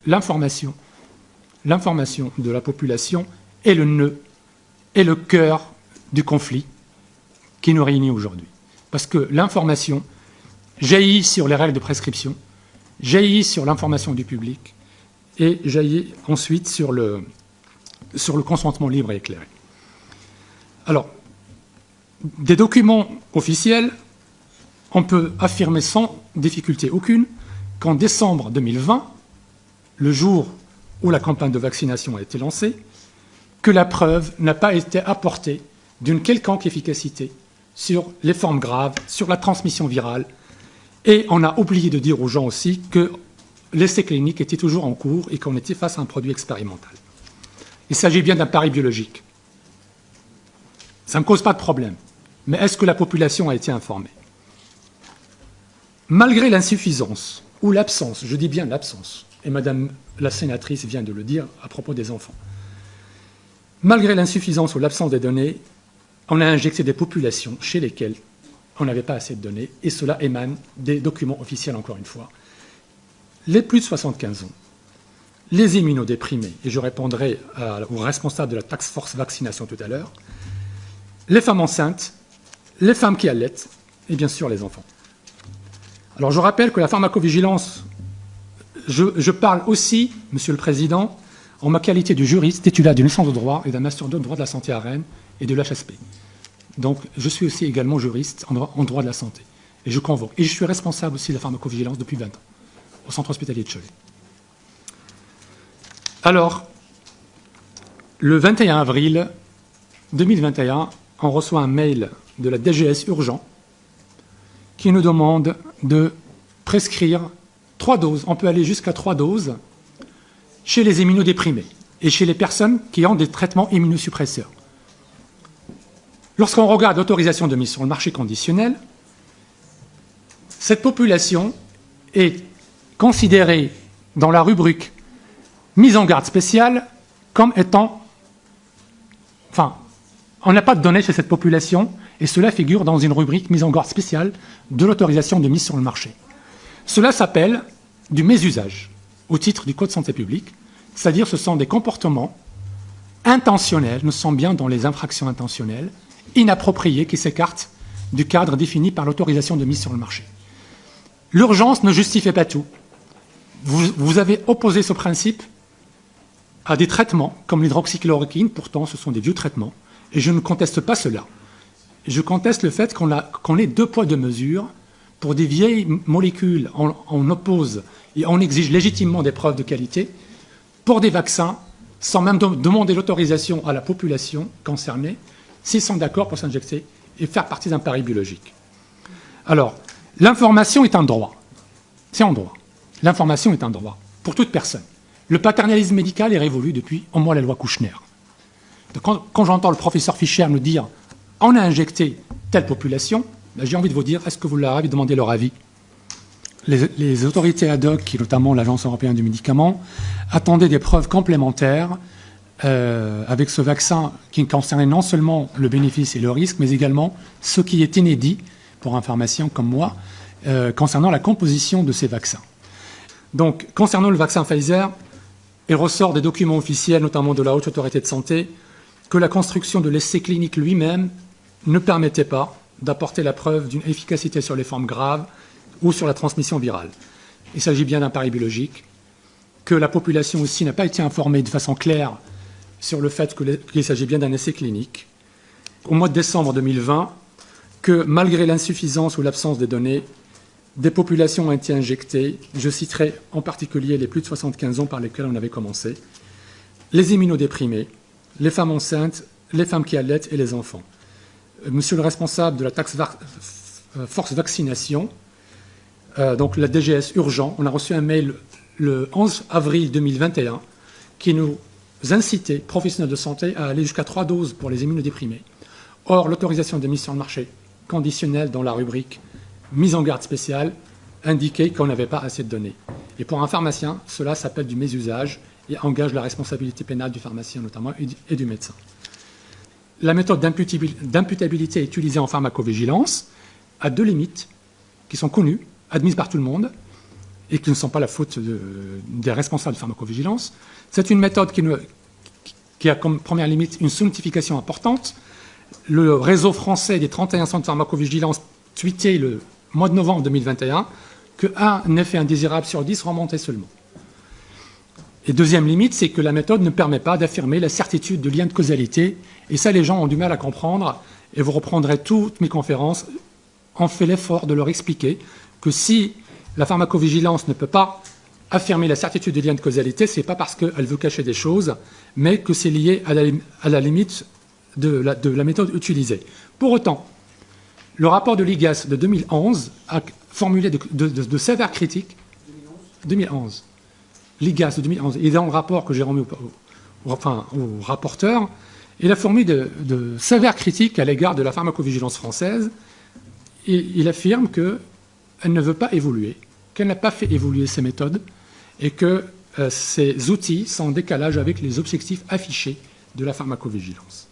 L'information de la population est le nœud, est le cœur du conflit qui nous réunit aujourd'hui. Parce que l'information jaillit sur les règles de prescription, jaillit sur l'information du public et jaillit ensuite sur le consentement libre et éclairé. Alors, des documents officiels, on peut affirmer sans difficulté aucune qu'en décembre 2020, le jour où la campagne de vaccination a été lancée, que la preuve n'a pas été apportée d'une quelconque efficacité sur les formes graves, sur la transmission virale. Et on a oublié de dire aux gens aussi que l'essai clinique était toujours en cours et qu'on était face à un produit expérimental. Il s'agit bien d'un pari biologique. Ça ne me cause pas de problème. Mais est-ce que la population a été informée? Malgré l'insuffisance ou l'absence, je dis bien l'absence, et Madame la sénatrice vient de le dire à propos des enfants, malgré l'insuffisance ou l'absence des données, on a injecté des populations chez lesquelles on n'avait pas assez de données, et cela émane des documents officiels, encore une fois. Les plus de 75 ans, les immunodéprimés, et je répondrai aux responsables de la task force vaccination tout à l'heure, les femmes enceintes, les femmes qui allaitent, et bien sûr les enfants. Alors je rappelle que la pharmacovigilance, je parle aussi, Monsieur le Président, en ma qualité de juriste, titulaire d'une licence de droit et d'un master de droit de la santé à Rennes et de l'HSP. Donc je suis aussi également juriste en droit de la santé. Et je convoque. Et je suis responsable aussi de la pharmacovigilance depuis 20 ans, au centre hospitalier de Cholet. Alors, le 21 avril 2021, on reçoit un mail de la DGS Urgent qui nous demande de prescrire 3 doses, on peut aller jusqu'à 3 doses, chez les immunodéprimés et chez les personnes qui ont des traitements immunosuppresseurs. Lorsqu'on regarde l'autorisation de mise sur le marché conditionnel, cette population est considérée dans la rubrique mise en garde spéciale comme étant... Enfin, on n'a pas de données chez cette population et cela figure dans une rubrique mise en garde spéciale de l'autorisation de mise sur le marché. Cela s'appelle du mésusage au titre du Code santé publique, c'est-à-dire ce sont des comportements intentionnels, nous sommes bien dans les infractions intentionnelles, inappropriées qui s'écartent du cadre défini par l'autorisation de mise sur le marché. L'urgence ne justifie pas tout. Vous avez opposé ce principe à des traitements comme l'hydroxychloroquine, pourtant ce sont des vieux traitements, et je ne conteste pas cela. Je conteste le fait qu'on ait 2 poids 2 mesures pour des vieilles molécules. On oppose et on exige légitimement des preuves de qualité pour des vaccins sans même demander l'autorisation à la population concernée s'ils sont d'accord pour s'injecter et faire partie d'un pari biologique. Alors, l'information est un droit. C'est un droit. L'information est un droit pour toute personne. Le paternalisme médical est révolu depuis au moins la loi Kouchner. Donc, quand j'entends le professeur Fischer nous dire « on a injecté telle population », ben, j'ai envie de vous dire « est-ce que vous leur avez demandé leur avis ?» Les autorités ad hoc, notamment l'Agence européenne du médicament, attendaient des preuves complémentaires avec ce vaccin qui concernait non seulement le bénéfice et le risque, mais également ce qui est inédit pour un pharmacien comme moi, concernant la composition de ces vaccins. Donc, concernant le vaccin Pfizer, il ressort des documents officiels, notamment de la Haute Autorité de Santé, que la construction de l'essai clinique lui-même ne permettait pas d'apporter la preuve d'une efficacité sur les formes graves ou sur la transmission virale. Il s'agit bien d'un pari biologique, que la population aussi n'a pas été informée de façon claire sur le fait qu'il s'agit bien d'un essai clinique. Au mois de décembre 2020, que malgré l'insuffisance ou l'absence des données, des populations ont été injectées. Je citerai en particulier les plus de 75 ans par lesquels on avait commencé, les immunodéprimés, les femmes enceintes, les femmes qui allaitent et les enfants. Monsieur le responsable de la task force vaccination, donc la DGS Urgent, on a reçu un mail le 11 avril 2021 qui nous incitait, professionnels de santé, à aller jusqu'à 3 doses pour les immunodéprimés. Or, l'autorisation de mise sur le marché conditionnelle dans la rubrique mise en garde spéciale indiquait qu'on n'avait pas assez de données. Et pour un pharmacien, cela s'appelle du mésusage et engage la responsabilité pénale du pharmacien notamment et du médecin. La méthode d'imputabilité utilisée en pharmacovigilance a 2 limites qui sont connues, admises par tout le monde, et qui ne sont pas la faute des responsables de pharmacovigilance. C'est une méthode qui a comme première limite une sonification importante. Le réseau français des 31 centres de pharmacovigilance tweetait le mois de novembre 2021 qu'un effet indésirable sur 10 remontait seulement. Et deuxième limite, c'est que la méthode ne permet pas d'affirmer la certitude de lien de causalité. Et ça, les gens ont du mal à comprendre. Et vous reprendrez toutes mes conférences. On fait l'effort de leur expliquer que si la pharmacovigilance ne peut pas affirmer la certitude de lien de causalité, ce n'est pas parce qu'elle veut cacher des choses, mais que c'est lié à la limite de la méthode utilisée. Pour autant, le rapport de l'IGAS de 2011 a formulé de sévères critiques. 2011. L'IGAS de 2011. Et dans le rapport que j'ai remis au rapporteur, il a formulé de sévères critiques à l'égard de la pharmacovigilance française. Et il affirme qu'elle ne veut pas évoluer, qu'elle n'a pas fait évoluer ses méthodes et que ces outils sont en décalage avec les objectifs affichés de la pharmacovigilance.